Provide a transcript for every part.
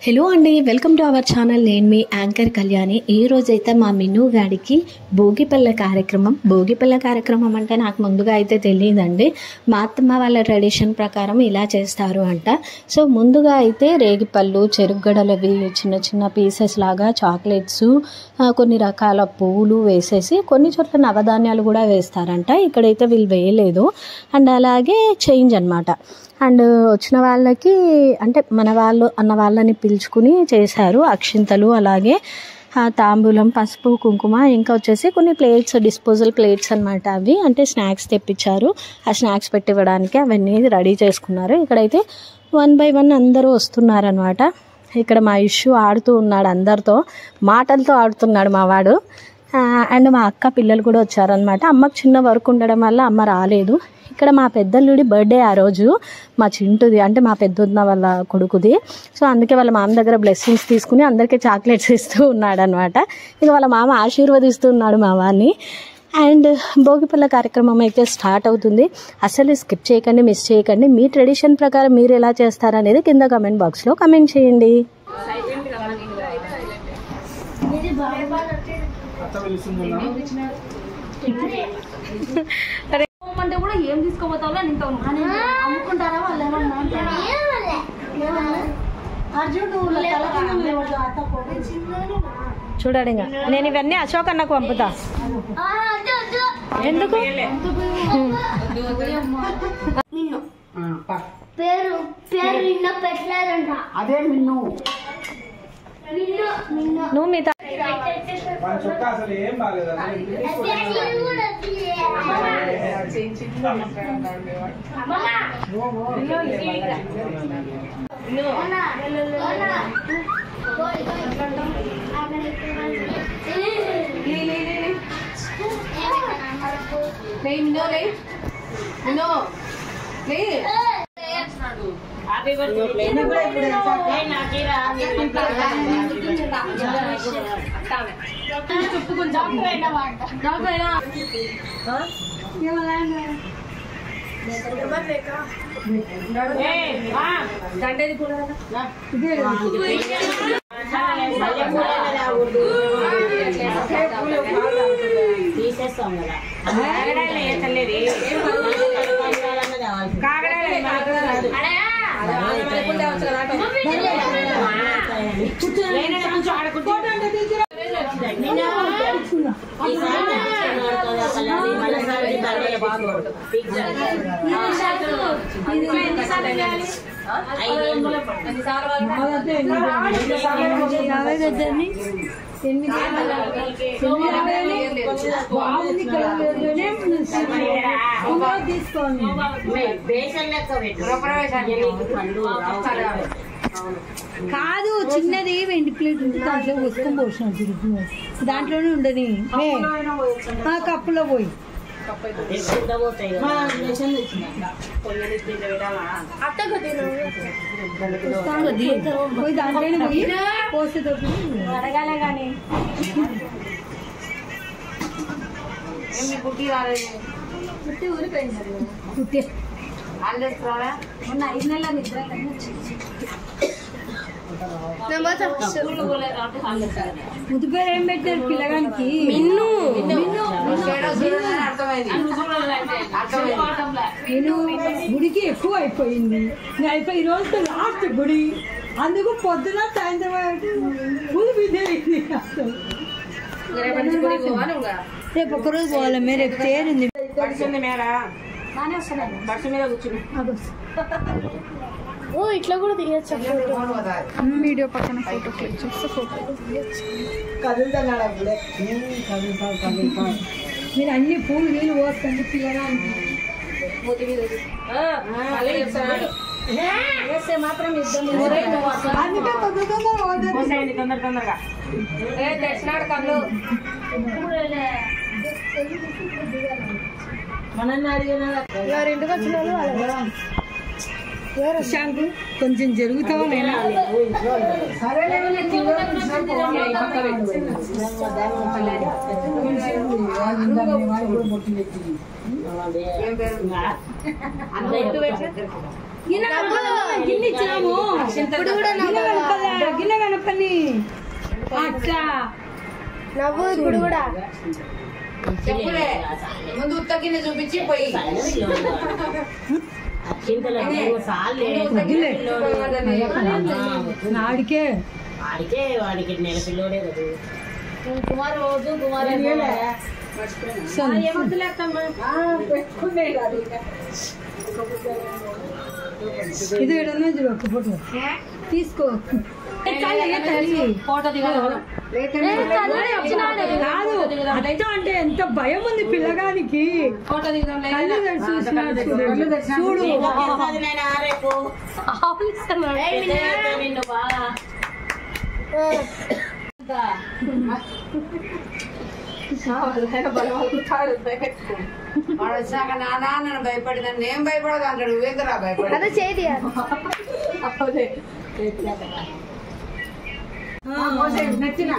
Hello అండి, welcome to our channel. నేను మీ anchor Kalyani. ఈ రోజైతే మా మిన్ను గాడికి భోగిపల్ల కార్యక్రమం అంటే నాకు ముందుగా అయితే తెలియదండి. మా అత్తమ్మ వాళ్ళ ట్రెడిషన్ ప్రకారం ఇలా చేస్తారు అంట. సో ముందుగా అయితే రేగిపళ్ళు, చెరుగడలవి చిన్న చిన్న పీసెస్ లాగా, చాక్లెట్స్, కొన్ని రకాల పువ్వులు వేసేసి కొన్ని చోట్ల నవధాన్యాలు కూడా వేస్తారంట. ఇక్కడైతే వీళ్ళు వేయలేదు. అండ్ అలాగే చేంజ్ అనమాట. అండ్ వచ్చిన వాళ్ళకి అంటే మన వాళ్ళు అన్న వాళ్ళని పిలుచుకుని చేశారు. అక్షింతలు, అలాగే తాంబూలం, పసుపు, కుంకుమ, ఇంకా వచ్చేసి కొన్ని ప్లేట్స్, డిస్పోజల్ ప్లేట్స్ అనమాట. అవి అంటే స్నాక్స్ తెప్పించారు. ఆ స్నాక్స్ పెట్టివ్వడానికి అవన్నీ రెడీ చేసుకున్నారు. ఇక్కడైతే 1 by 1 అందరూ వస్తున్నారనమాట. ఇక్కడ మా ఇష్యూ ఆడుతూ ఉన్నాడు, అందరితో మాటలతో ఆడుతున్నాడు మా వాడు. అండ్ మా అక్క పిల్లలు కూడా వచ్చారనమాట. అమ్మకు చిన్న వర్క్ ఉండడం వల్ల అమ్మ రాలేదు. ఇక్కడ మా పెద్దల్లుడి బర్త్డే ఆ రోజు, మా చింటుది అంటే మా పెద్దన్న వాళ్ళ కొడుకుది. సో అందుకే వాళ్ళ మామ దగ్గర బ్లెస్సింగ్స్ తీసుకుని అందరికీ చాక్లెట్స్ ఇస్తూ ఉన్నాడు అనమాట. ఇక వాళ్ళ మామ ఆశీర్వదిస్తూ ఉన్నాడు మా వాడిని. అండ్ భోగిపల్ల కార్యక్రమం అయితే స్టార్ట్ అవుతుంది. అసలు స్కిప్ చేయకండి, మిస్ చేయకండి. మీ ట్రెడిషన్ ప్రకారం మీరు ఎలా చేస్తారనేది కింద కమెంట్ బాక్స్లో కమెంట్ చేయండి. అంటే కూడా ఏం తీసుకోపోతావు అమ్ముకుంటారా వాళ్ళు చూడండి. నేను ఇవన్నీ అశోక్ అన్నకు పంపుతా. ఎందుకు పేరు పెట్టలేదంట. అదే మిన్ను నువ్వు మీ తీసేస్తాం కదా కాదు, చిన్నది 20 ప్లేట్ ఉంది, దాంట్లో పోసుకొని పోసిన దాంట్లోనే ఉండని కప్పులో పోయి దాంట్లోనే పోయి పోసేటప్పుడు అడగాలే కానీ పుట్టి రాలేదు. పుట్టి ఊరిపోయింది. పుట్టే మొన్న 5 నెలల నిద్ర ముద్దు పేరు ఏం పెట్టారు పిల్లగానికి? నేను గుడికి ఎక్కువ అయిపోయింది. అయిపోయి ఈ రోజు లాస్ట్ గుడి, అందుకు పొద్దున సాయంత్రం ఫుల్ బిజీ అయింది. రేపు ఒక్కరోజు పోవాలమ్మే, రేపు తేరింది. ఇట్లా కూడా తీయచ్చు. వీడియో పక్కన ఫోటో క్లిక్ చేస్తే ఫోటో మీరు అన్ని పూలు వీలు పోస్తుంది పిల్లగానికి. మాత్రం తొందరగా తెచ్చినాడు కళ్ళు ఇంటికి వచ్చిన శాంతి కొంచెం జరుగుతావా నేను ఇప్పుడు కూడా తగ్గిన కనపని అట్లా నవ్వు ఇప్పుడు కూడా ముందు ఉత్తగిన చూపించి పోయి ఆడికే వాడికి నెల పిల్లోడే కదా కుమార్ రోజు కుమార్ ఇది ఏడన్నా చూడు ఒక్క ఫోటో తీసుకో ఫోటో దిగాలి కాదు అదైతే అంటే ఎంత భయం ఉంది పిల్లగానికి ఫోటో దిగుదాం కళ్ళు చూసినాడు చూడు రేపు నిన్ను బాగా వాడు వచ్చాక నానా నన్ను భయపడిందని నేను భయపడదు అంటాడు నువ్వేందరా భయపడ అదే చేతి నచ్చిన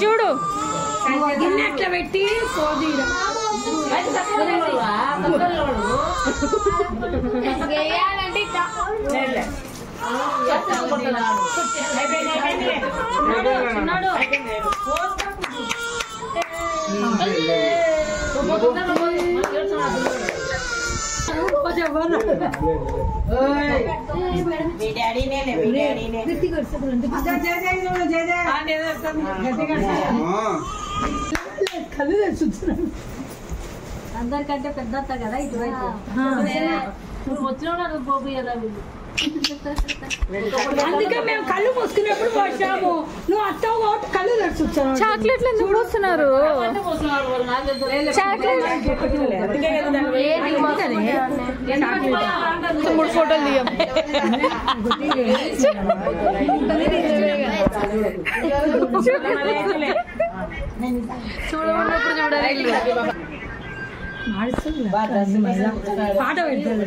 చూడు అట్లా పెట్టి పోదీరా వేయాలంటే మీ డాడీనే మీ డాడీనే కళ్ళు తెచ్చుతున్నాను అందరికంటే పెద్ద అత్త కదా ఇటువైపు నువ్వు వచ్చిన పోపు కదా వీళ్ళు అందుకే మేము కళ్ళు మూసుకున్నప్పుడు పోసాము నువ్వు అత్తవు కాబట్టి కళ్ళు తెచ్చుతున్నావు చాక్లెట్లు ఎందుకు పోస్తున్నారు మూడు ఫోటోలు దిగాం చూడమన్నప్పుడు చూడాలి పాట పెడతాడు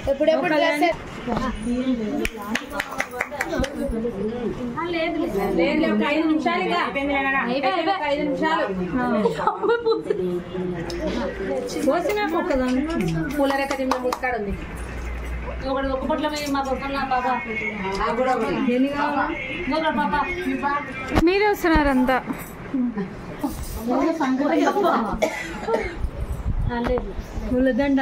ఎప్పుడెప్పుడు పోసినా ఒక్కదాన్ని పూలరేఖ తిన్న ముక్కాడు ఉంది ఒకటి ఒక పొట్ల మా పొట్ల పాప ఎన్ని కావాలా ఇంకొక పాప మీరే వస్తున్నారంతా పూలదండ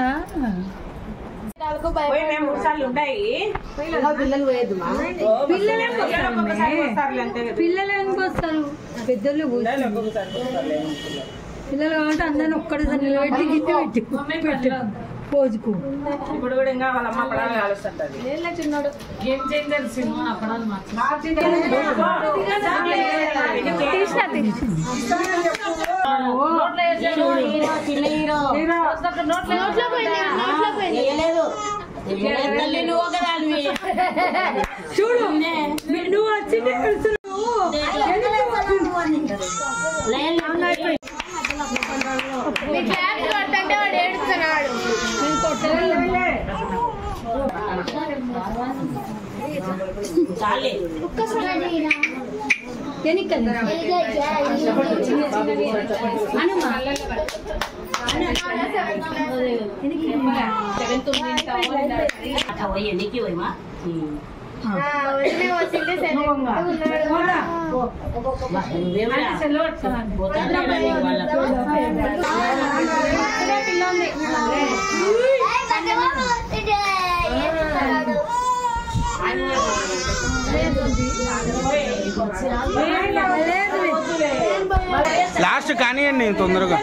పిల్లలు వస్తారు పెద్దలు పిల్లలు కాబట్టి అందరిని ఒక్కడేసారి నిలబెట్టి గిట్టి పెట్టి పోజుకు ఇప్పుడు కూడా ఇంకా వాళ్ళ అమ్మ పడాలి ఆలోచిస్తుంటది చిన్నోడు గేమ్ చేంజర్ సినిమా పడాలి నోట్లో పోయింది చూడు నువ్వు వచ్చి మీ క్లాస్ కొట్టంటే వాడు ఏడుస్తున్నాడు లాస్ట్ కానివ్వండి తొందరగా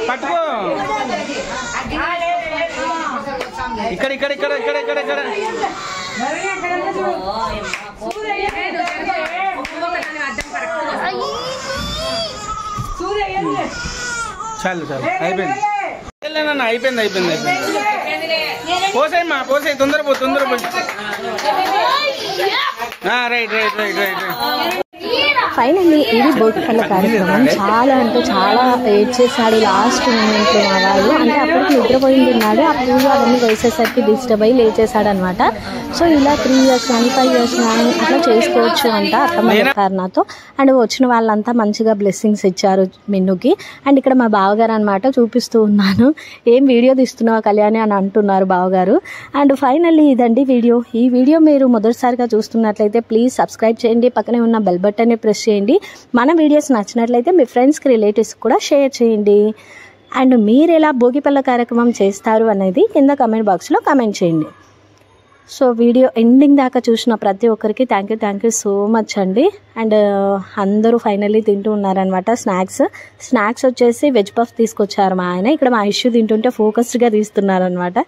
పట్టుకో ఇక్కడ ఇక్కడ ఇక్కడ ఇక్కడ ఇక్కడ ఇక్కడ చాలు చాలు అయిపోయింది అయిపోయింది అయిపోయింది అయిపోయింది పోసేమ్మా పోసే తొందర పో right right right right finally ఇది భోగిపల్ల కార్యక్రమం. చాలా అంటే చాలా ఏడ్చేసాడు లాస్ట్ మూమెంట్లో మా వాళ్ళు. అంటే అప్పటికి నిద్రపోయింది ఉన్నాడు. ఆ పూజ అవన్నీ వేసేసరికి డిస్టర్బ్ అయ్యి లేచేసాడు అనమాట. సో ఇలా 3 years కానీ 5 years కానీ అట్లా చేసుకోవచ్చు అంట అత్తమ్మ చెప్పారు నాతో. అండ్ వచ్చిన వాళ్ళంతా మంచిగా బ్లెస్సింగ్స్ ఇచ్చారు మిన్నుకి. అండ్ ఇక్కడ మా బావగారు అనమాట చూపిస్తూ ఉన్నాను. ఏం వీడియో తీస్తున్నావా కళ్యాణి అని అంటున్నారు బావగారు. అండ్ ఫైనల్లీ ఇదండి వీడియో. ఈ వీడియో మీరు మొదటిసారిగా చూస్తున్నట్లయితే ప్లీజ్ సబ్స్క్రైబ్ చేయండి, పక్కనే ఉన్న బెల్ బటన్ని ప్రెస్ చేయండి. మన వీడియోస్ నచ్చినట్లయితే మీ ఫ్రెండ్స్కి రిలేటివ్స్ కూడా షేర్ చేయండి. అండ్ మీరు ఎలా భోగిపల్ల కార్యక్రమం చేస్తారు అనేది కింద కమెంట్ బాక్స్లో కామెంట్ చేయండి. సో వీడియో ఎండింగ్ దాకా చూసిన ప్రతి ఒక్కరికి థ్యాంక్ యూ సో మచ్ అండి. అండ్ అందరూ ఫైనల్లీ తింటూ ఉన్నారనమాట. స్నాక్స్ వచ్చేసి వెజ్ పఫ్ తీసుకొచ్చారు మా ఆయన. ఇక్కడ మా ఇష్యూ తింటుంటే ఫోకస్డ్గా తీస్తున్నారనమాట.